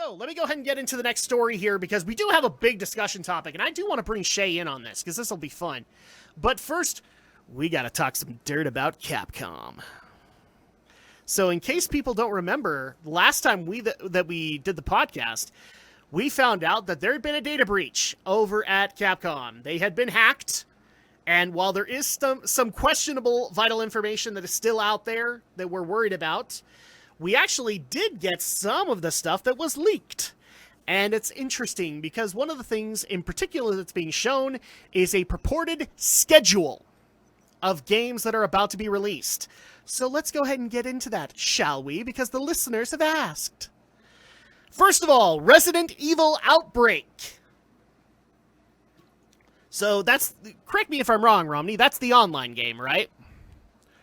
So, let me go ahead and get into the next story here, because we do have a big discussion topic, and I do want to bring Shay in on this, because this will be fun. But first, we gotta talk some dirt about Capcom. So, in case people don't remember, last time that we did the podcast, we found out that there had been a data breach over at Capcom. They had been hacked, and while there is some questionable vital information that is still out there that we're worried about, we actually did get some of the stuff that was leaked. And it's interesting because one of the things in particular that's being shown is a purported schedule of games that are about to be released. So let's go ahead and get into that, shall we? Because the listeners have asked. First of all, Resident Evil Outbreak. So that's, correct me if I'm wrong, Romney, that's the online game, right?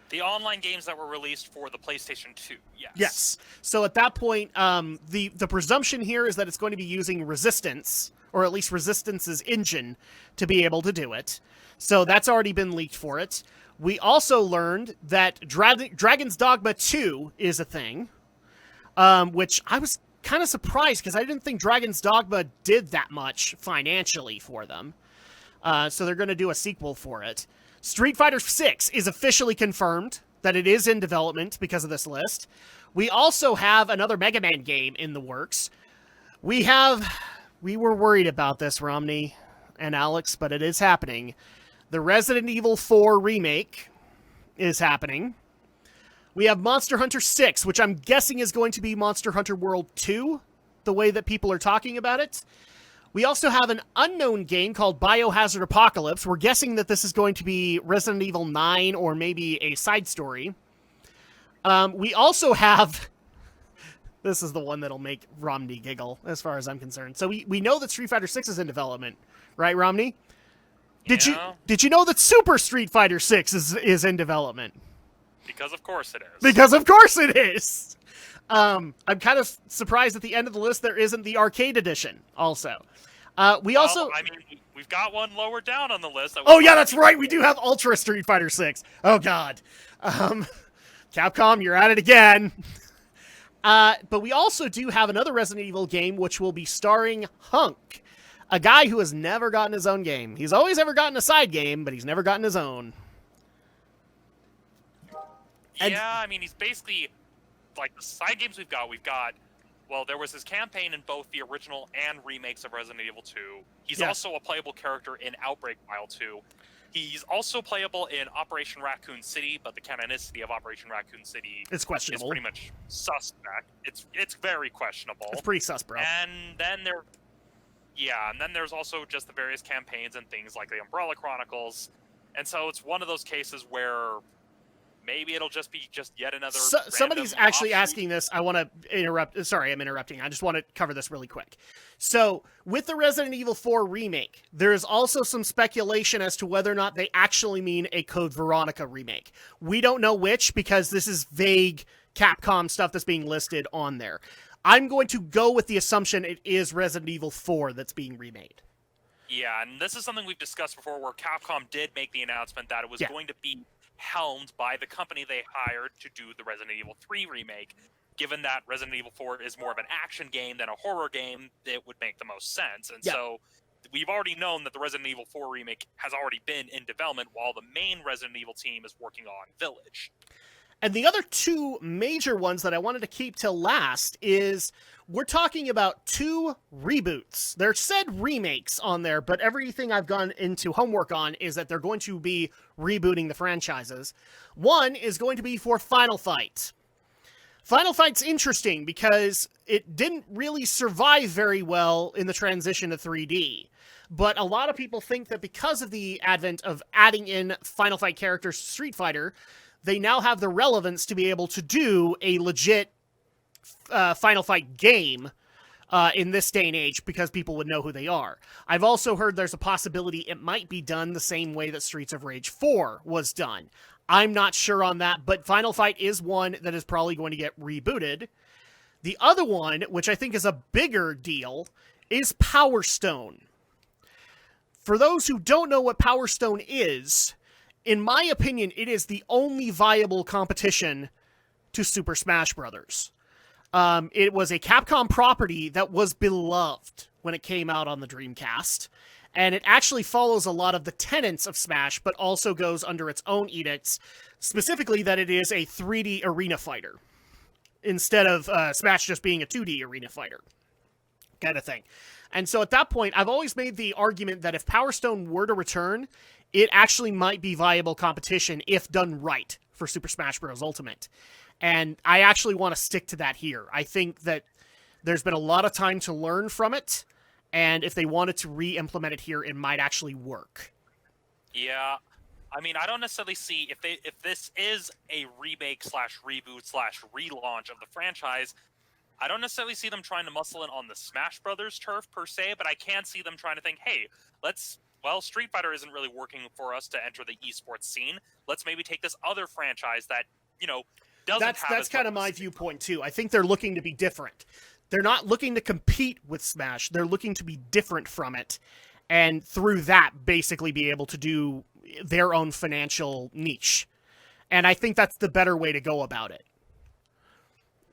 The online games that were released for the PlayStation 2, yes. Yes. So at that point, the presumption here is that it's going to be using Resistance, or at least Resistance's engine, to be able to do it. So that's already been leaked for it. We also learned that Dragon's Dogma 2 is a thing, which I was kind of surprised, because I didn't think Dragon's Dogma did that much financially for them. So they're going to do a sequel for it. Street Fighter 6 is officially confirmed that it is in development because of this list. We also have another Mega Man game in the works. We were worried about this, Romney and Alex, but it is happening. The Resident Evil 4 remake is happening. We have Monster Hunter 6, which I'm guessing is going to be Monster Hunter World 2, the way that people are talking about it. We also have an unknown game called Biohazard Apocalypse. We're guessing that this is going to be Resident Evil 9 or maybe a side story. We also have... This is the one that'll make Romney giggle, as far as I'm concerned. So we know that Street Fighter 6 is in development, right, Romney? Did you know that Super Street Fighter 6 is in development? Because of course it is. Because of course it is! I'm kind of surprised at the end of the list there isn't the arcade edition also. We've got one lower down on the list. Oh, yeah, that's right. We do have Ultra Street Fighter 6. Oh, God. Capcom, you're at it again. But we also do have another Resident Evil game, which will be starring Hunk, a guy who has never gotten his own game. He's always ever gotten a side game, but he's never gotten his own. Yeah, he's basically... Like, the side games we've got, well, there was his campaign in both the original and remakes of Resident Evil 2. He's also a playable character in Outbreak File 2. He's also playable in Operation Raccoon City, but the canonicity of Operation Raccoon City is questionable. Is pretty much suspect. It's very questionable. It's pretty sus, bro. And then there's also just the various campaigns and things like the Umbrella Chronicles. And so it's one of those cases where maybe it'll just be yet another... somebody's actually asking this. I want to interrupt. Sorry, I'm interrupting. I just want to cover this really quick. So, with the Resident Evil 4 remake, there's also some speculation as to whether or not they actually mean a Code Veronica remake. We don't know which, because this is vague Capcom stuff that's being listed on there. I'm going to go with the assumption it is Resident Evil 4 that's being remade. Yeah, and this is something we've discussed before, where Capcom did make the announcement that it was going to be helmed by the company they hired to do the Resident Evil 3 remake. Given that Resident Evil 4 is more of an action game than a horror game, it would make the most sense. And so we've already known that the Resident Evil 4 remake has already been in development, while the main Resident Evil team is working on Village. And the other two major ones that I wanted to keep till last is we're talking about two reboots. There said remakes on there, but everything I've gone into homework on is that they're going to be rebooting the franchises. One is going to be for Final Fight. Final Fight's interesting because it didn't really survive very well in the transition to 3D. But a lot of people think that because of the advent of adding in Final Fight characters to Street Fighter, they now have the relevance to be able to do a legit Final Fight game in this day and age, because people would know who they are. I've also heard there's a possibility it might be done the same way that Streets of Rage 4 was done. I'm not sure on that, but Final Fight is one that is probably going to get rebooted. The other one, which I think is a bigger deal, is Power Stone. For those who don't know what Power Stone is, in my opinion, it is the only viable competition to Super Smash Bros. It was a Capcom property that was beloved when it came out on the Dreamcast, and it actually follows a lot of the tenets of Smash, but also goes under its own edicts, specifically that it is a 3D arena fighter, instead of Smash just being a 2D arena fighter kind of thing. And so at that point, I've always made the argument that if Power Stone were to return, it actually might be viable competition if done right for Super Smash Bros. Ultimate. And I actually want to stick to that here. I think that there's been a lot of time to learn from it, and if they wanted to re-implement it here, it might actually work. Yeah, I mean, I don't necessarily see if this is a remake slash reboot slash relaunch of the franchise. I don't necessarily see them trying to muscle in on the Smash Brothers turf per se, but I can see them trying to think, hey, Street Fighter isn't really working for us to enter the esports scene. Let's maybe take this other franchise that doesn't have. That's kind of my viewpoint too. I think they're looking to be different. They're not looking to compete with Smash. They're looking to be different from it, and through that, basically be able to do their own financial niche. And I think that's the better way to go about it.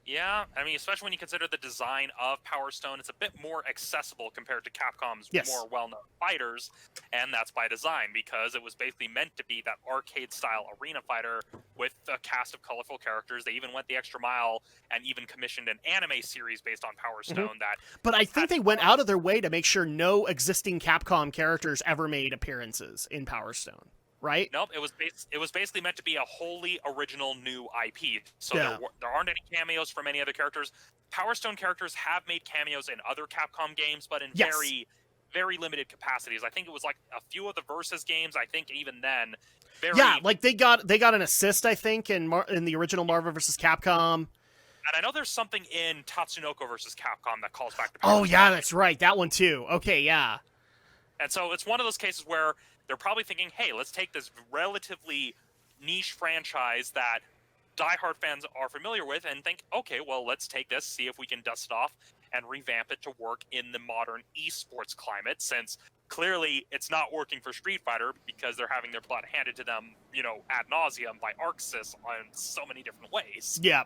Yeah, I mean, especially when you consider the design of Power Stone, it's a bit more accessible compared to Capcom's more well-known fighters, and that's by design, because it was basically meant to be that arcade-style arena fighter with a cast of colorful characters. They even went the extra mile and even commissioned an anime series based on Power Stone. But I think they went out of their way to make sure no existing Capcom characters ever made appearances in Power Stone. Right? Nope, it was basically meant to be a wholly original new IP. So there aren't any cameos from any other characters. Power Stone characters have made cameos in other Capcom games, but in very, very limited capacities. I think it was like a few of the Versus games. I think even then, like they got an assist. I think in the original Marvel vs. Capcom. And I know there's something in Tatsunoko vs. Capcom that calls back to Power Stone. That's right, that one too. Okay, yeah. And so it's one of those cases where they're probably thinking, hey, let's take this relatively niche franchise that diehard fans are familiar with and think, okay, well, let's take this, see if we can dust it off and revamp it to work in the modern esports climate, since clearly it's not working for Street Fighter because they're having their blood handed to them, ad nauseum by ArcSys in so many different ways. Yeah.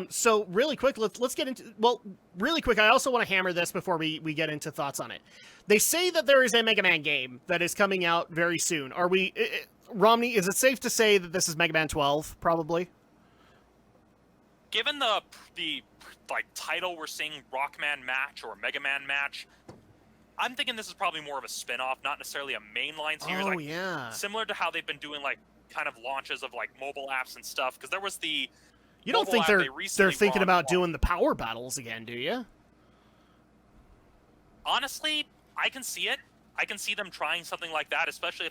So really quick, let's get into... Well, really quick, I also want to hammer this before we get into thoughts on it. They say that there is a Mega Man game that is coming out very soon. Are we... Romney, is it safe to say that this is Mega Man 12, probably? Given the title we're seeing, Rockman Match or Mega Man Match, I'm thinking this is probably more of a spin-off, not necessarily a mainline series. Similar to how they've been doing kind of launches of mobile apps and stuff, because there was the... You don't think they're thinking about doing the power battles again, do you? Honestly, I can see it. I can see them trying something like that, especially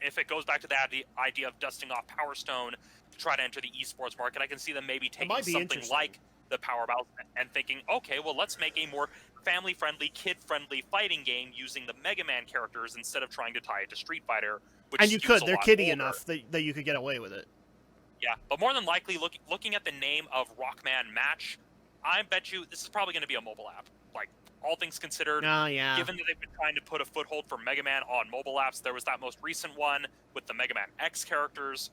if it goes back to that idea of dusting off Power Stone to try to enter the esports market. I can see them maybe taking something like the power battles and thinking, okay, well, let's make a more family-friendly, kid-friendly fighting game using the Mega Man characters instead of trying to tie it to Street Fighter. And you could. They're kiddie enough that you could get away with it. Yeah, but more than likely, looking at the name of Rockman Match, I bet you this is probably going to be a mobile app. All things considered, given that they've been trying to put a foothold for Mega Man on mobile apps, there was that most recent one with the Mega Man X characters.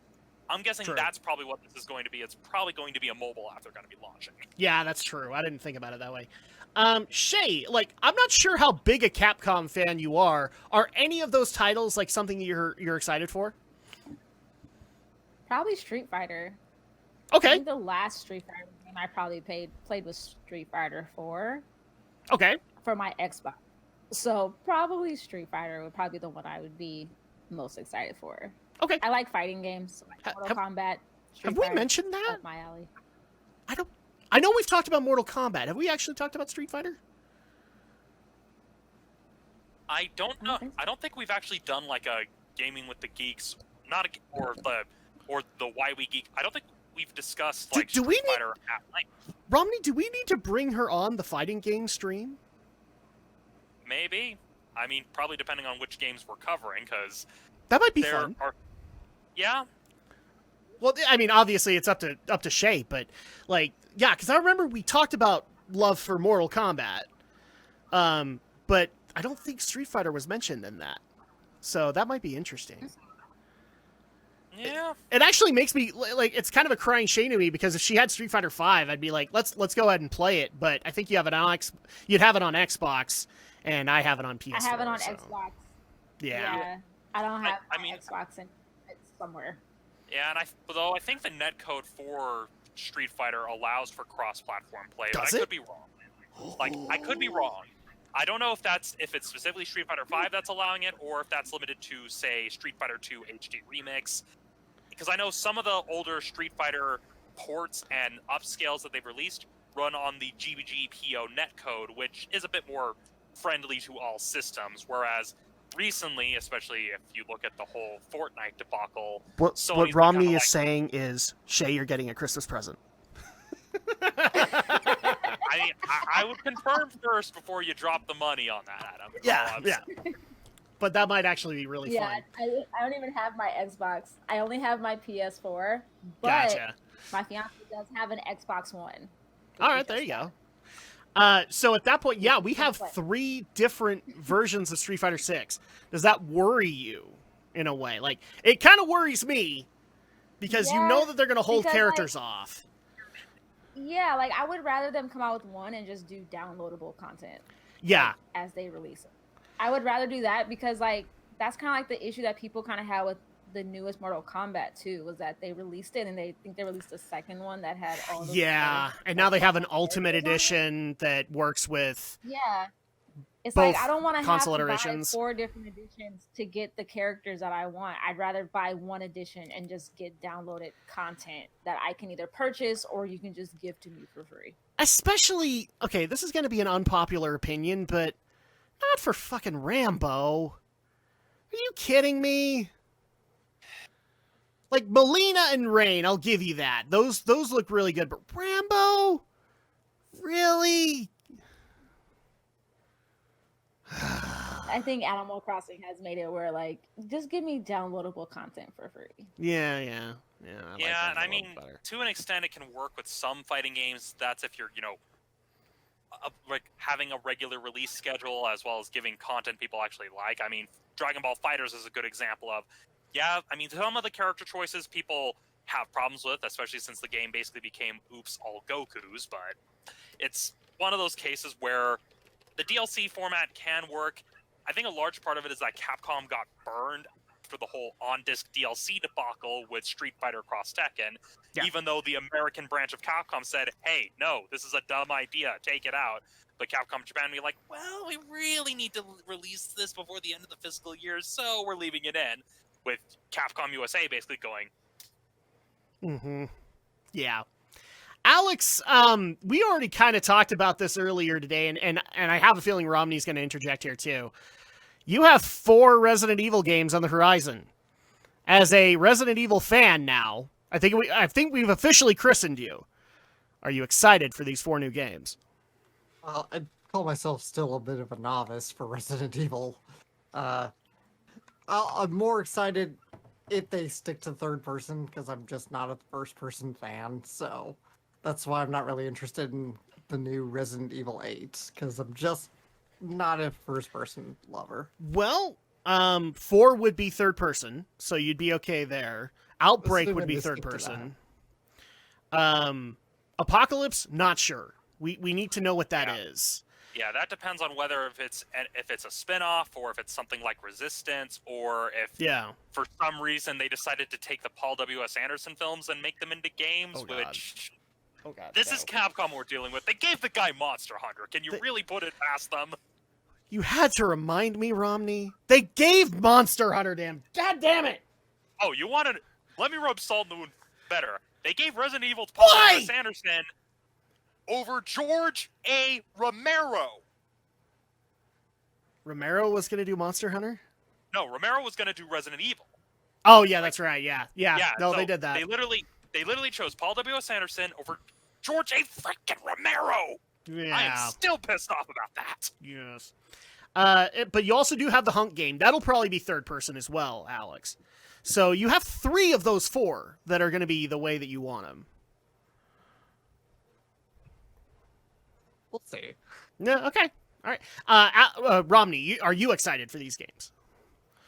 I'm guessing that's probably what this is going to be. It's probably going to be a mobile app they're going to be launching. Yeah, that's true. I didn't think about it that way. Shay, I'm not sure how big a Capcom fan you are. Are any of those titles something you're excited for? Probably Street Fighter. Okay. I think the last Street Fighter game I probably played was Street Fighter 4. Okay. For my Xbox. So probably Street Fighter would probably be the one I would be most excited for. Okay. I like fighting games, Mortal Kombat. Have we mentioned that? Up my alley. I know we've talked about Mortal Kombat. Have we actually talked about Street Fighter? I don't know. I don't think we've actually done a gaming with the geeks, or the Why We Geek. I don't think we've discussed Street Fighter at length. Romney, do we need to bring her on the fighting game stream? Maybe. I mean, probably depending on which games we're covering, because that might be fun. Yeah. Well, I mean, obviously it's up to Shay, but because I remember we talked about love for Mortal Kombat, but I don't think Street Fighter was mentioned in that, so that might be interesting. Yeah. It actually makes me like it's kind of a crying shame to me because if she had Street Fighter V, I'd be like, let's go ahead and play it. But I think you have it on you'd have it on Xbox, and I have it on PS4. I have it on so. Xbox. Yeah. I don't have I mean, Xbox, and it's somewhere. Yeah, and although I think the netcode for Street Fighter allows for cross-platform play, but Does I it? could be wrong. Like, I could be wrong. I don't know if it's specifically Street Fighter V that's allowing it, or if that's limited to, say, Street Fighter 2 HD Remix. Because I know some of the older Street Fighter ports and upscales that they've released run on the GBGPO netcode, which is a bit more friendly to all systems, whereas recently, especially if you look at the whole Fortnite debacle, What Romney is saying is, Shay, you're getting a Christmas present. I would confirm first before you drop the money on that, Adam. Yeah. But that might actually be really fun. I don't even have my Xbox. I only have my PS4. But Gotcha. my fiance does have an Xbox One. All right, there you go. So at that point, yeah, we have 3 different versions of Street Fighter 6. Does that worry you in a way? Like, it kind of worries me because you know that they're going to hold characters off. Yeah, like, I would rather them come out with one and just do downloadable content. Yeah. Like, as they release it. I would rather do that because, like, that's kind of like the issue that people kind of had with the newest Mortal Kombat 2, was that they released it and they released a second one that had all those and now they have an Ultimate Edition that works with it's both like I don't want to console have to iterations. buy 4 different editions to get the characters that I want. I'd rather buy one edition and just get downloaded content that I can either purchase or you can just give to me for free. Especially, okay, this is going to be an unpopular opinion, but not for fucking Rambo. Are you kidding me? Like, Melina and Rain, I'll give you that. Those look really good, but Rambo? Really? I think Animal Crossing has made it where, like, just give me downloadable content for free. Yeah. And I mean, to an extent, it can work with some fighting games. That's if you're, like having a regular release schedule as well as giving content people actually like. I mean, Dragon Ball FighterZ is a good example of, some of the character choices people have problems with, especially since the game basically became oops, all Gokus, but it's one of those cases where the DLC format can work. I think a large part of it is that Capcom got burned for the whole on-disc DLC debacle with Street Fighter Cross Tekken, even though the American branch of Capcom said, hey, no, this is a dumb idea, take it out. But Capcom Japan be like, well, we really need to release this before the end of the fiscal year, so we're leaving it in. With Capcom USA basically going. Mm-hmm. Yeah. Alex, we already kind of talked about this earlier today, and I have a feeling Romney's going to interject here too. You have 4 Resident Evil games on the horizon. As a Resident Evil fan now, I think we've officially christened you. Are you excited for these 4 new games? I'd call myself still a bit of a novice for Resident Evil. I'm more excited if they stick to third person, because I'm just not a first person fan, so that's why I'm not really interested in the new Resident Evil 8, because I'm just not a first person lover. Well, 4 would be third person, so you'd be okay there. Outbreak would be third person. Apocalypse, not sure. We need to know what that is. Yeah, that depends on whether if it's a spin-off or if it's something like Resistance, or if for some reason they decided to take the Paul W.S. Anderson films and make them into games, which this is Capcom we're dealing with. They gave the guy Monster Hunter. Can you really put it past them? You had to remind me, Romney. They gave Monster Hunter to him. God damn it! Oh, you wanted... Let me rub salt in the wound better. They gave Resident Evil to Paul W.S. Anderson over George A. Romero. Romero was going to do Monster Hunter? No, Romero was going to do Resident Evil. Oh, yeah, that's right. Yeah. No, so they did that. They literally chose Paul W.S. Anderson over George A. freaking Romero. Yeah. I am still pissed off about that. Yes. But you also do have the Hunk game. That'll probably be third person as well, Alex. So you have 3 of those 4 that are going to be the way that you want them. We'll see. No, okay. All right. Romney, are you excited for these games?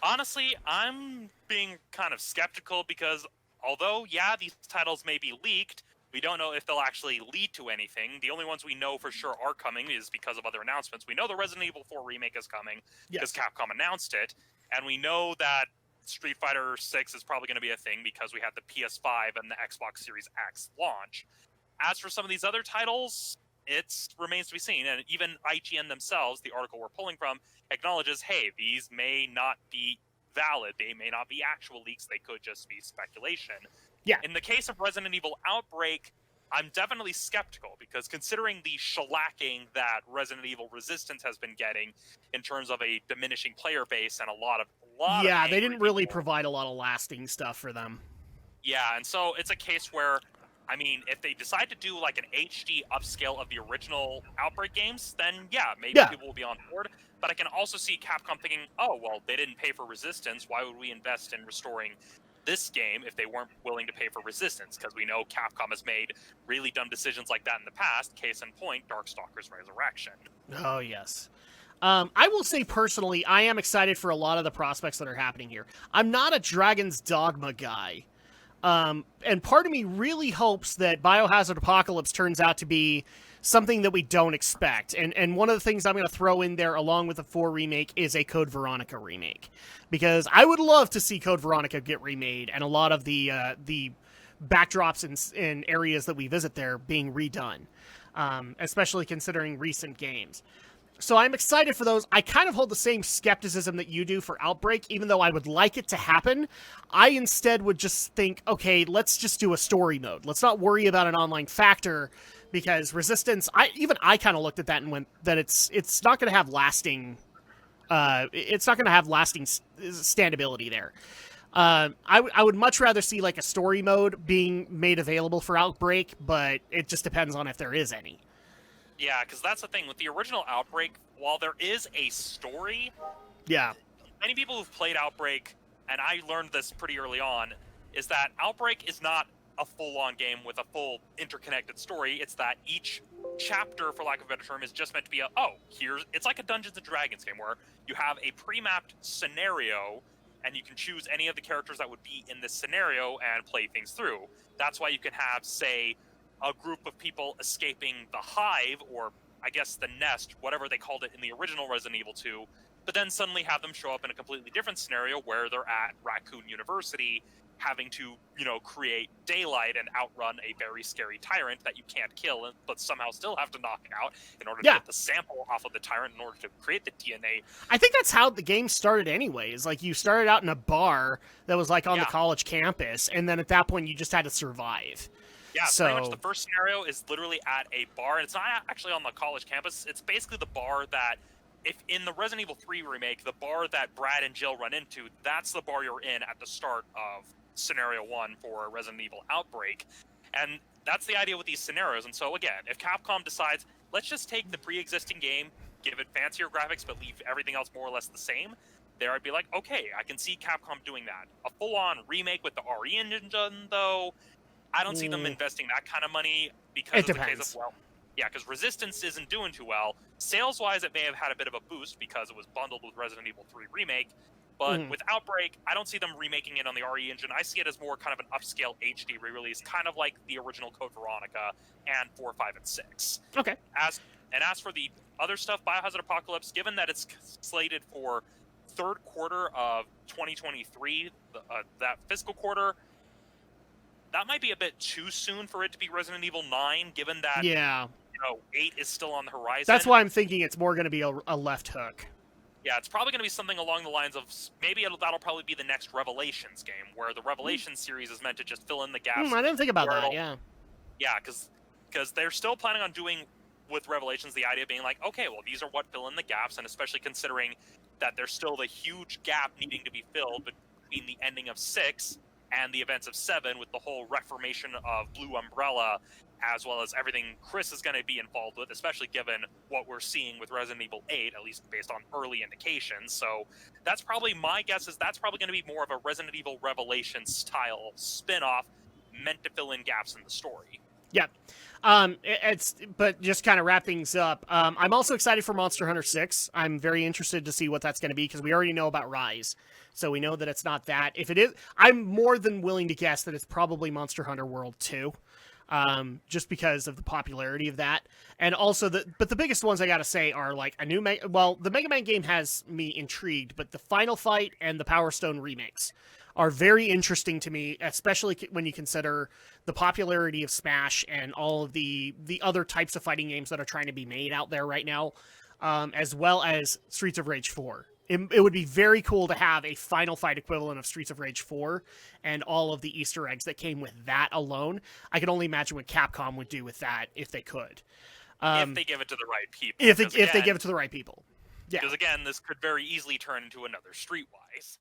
Honestly, I'm being kind of skeptical because although, yeah, these titles may be leaked, we don't know if they'll actually lead to anything. The only ones we know for sure are coming is because of other announcements. We know the Resident Evil 4 remake is coming because Capcom announced it, and we know that Street Fighter 6 is probably going to be a thing because we had the PS5 and the Xbox Series X launch. As for some of these other titles, it remains to be seen, and even IGN themselves, the article we're pulling from, acknowledges, hey, these may not be valid. They may not be actual leaks. They could just be speculation. Yeah. In the case of Resident Evil Outbreak, I'm definitely skeptical because considering the shellacking that Resident Evil Resistance has been getting in terms of a diminishing player base and a lot of they didn't really people, provide a lot of lasting stuff for them. Yeah, and so it's a case where, I mean, if they decide to do like an HD upscale of the original Outbreak games, then yeah, maybe people will be on board. But I can also see Capcom thinking, oh, well, they didn't pay for Resistance. Why would we invest in restoring this game if they weren't willing to pay for Resistance? Because we know Capcom has made really dumb decisions like that in the past. Case in point, Darkstalkers Resurrection. Oh, yes. I will say personally, I am excited for a lot of the prospects that are happening here. I'm not a Dragon's Dogma guy. And part of me really hopes that Biohazard Apocalypse turns out to be something that we don't expect. And one of the things I'm going to throw in there along with the 4 remake is a Code Veronica remake. Because I would love to see Code Veronica get remade and a lot of the backdrops and areas that we visit there being redone. Especially considering recent games. So I'm excited for those. I kind of hold the same skepticism that you do for Outbreak, even though I would like it to happen. I instead would just think, okay, let's just do a story mode. Let's not worry about an online factor, because Resistance, I kind of looked at that and went that it's not going to have lasting. It's not going to have lasting standability there. I would much rather see like a story mode being made available for Outbreak, but it just depends on if there is any. Yeah, because that's the thing. With the original Outbreak, while there is a story... Yeah. Many people who've played Outbreak, and I learned this pretty early on, is that Outbreak is not a full-on game with a full interconnected story. It's that each chapter, for lack of a better term, is just meant to be it's like a Dungeons & Dragons game where you have a pre-mapped scenario, and you can choose any of the characters that would be in this scenario and play things through. That's why you can have, say, a group of people escaping the hive, or I guess the nest, whatever they called it in the original Resident Evil 2, but then suddenly have them show up in a completely different scenario where they're at Raccoon University having to, create daylight and outrun a very scary tyrant that you can't kill, but somehow still have to knock it out in order to get the sample off of the tyrant in order to create the DNA. I think that's how the game started anyways. Like, you started out in a bar that was like on the college campus, and then at that point you just had to survive. Yeah, pretty much the first scenario is literally at a bar, and it's not actually on the college campus. It's basically the bar that, if in the Resident Evil 3 remake, the bar that Brad and Jill run into, that's the bar you're in at the start of Scenario 1 for Resident Evil Outbreak. And that's the idea with these scenarios. And so, again, if Capcom decides, let's just take the pre-existing game, give it fancier graphics, but leave everything else more or less the same, there I'd be like, okay, I can see Capcom doing that. A full-on remake with the RE engine, though, I don't see them investing that kind of money because of the case of, because Resistance isn't doing too well. Sales-wise, it may have had a bit of a boost because it was bundled with Resident Evil 3 Remake, but with Outbreak, I don't see them remaking it on the RE engine. I see it as more kind of an upscale HD re-release, kind of like the original Code Veronica and 4, 5, and 6. Okay. As for the other stuff, Biohazard Apocalypse, given that it's slated for third quarter of 2023, that fiscal quarter, that might be a bit too soon for it to be Resident Evil 9, given that 8 is still on the horizon. That's why I'm thinking it's more going to be a left hook. Yeah, it's probably going to be something along the lines of, maybe that'll probably be the next Revelations game, where the Revelations series is meant to just fill in the gaps. I didn't think about that, yeah. Yeah, because they're still planning on doing, with Revelations, the idea being like, okay, well, these are what fill in the gaps, and especially considering that there's still the huge gap needing to be filled between the ending of 6 and the events of 7, with the whole reformation of Blue Umbrella, as well as everything Chris is going to be involved with, especially given what we're seeing with Resident Evil 8, at least based on early indications. So that's probably, my guess is that's probably going to be more of a Resident Evil Revelation style spin-off meant to fill in gaps in the story. Yeah. But just kind of wrap things up. I'm also excited for Monster Hunter 6. I'm very interested to see what that's going to be because we already know about Rise. So we know that it's not that. If it is, I'm more than willing to guess that it's probably Monster Hunter World 2. Just because of the popularity of that. And also but the biggest ones I gotta say are like a new the Mega Man game has me intrigued, but the Final Fight and the Power Stone remakes are very interesting to me, especially when you consider the popularity of Smash and all of the other types of fighting games that are trying to be made out there right now, as well as Streets of Rage 4. It would be very cool to have a Final Fight equivalent of Streets of Rage 4 and all of the Easter eggs that came with that alone. I can only imagine what Capcom would do with that if they could. If they give it to the right people. If they give it to the right people. Yeah. Because again, this could very easily turn into another Streetwise.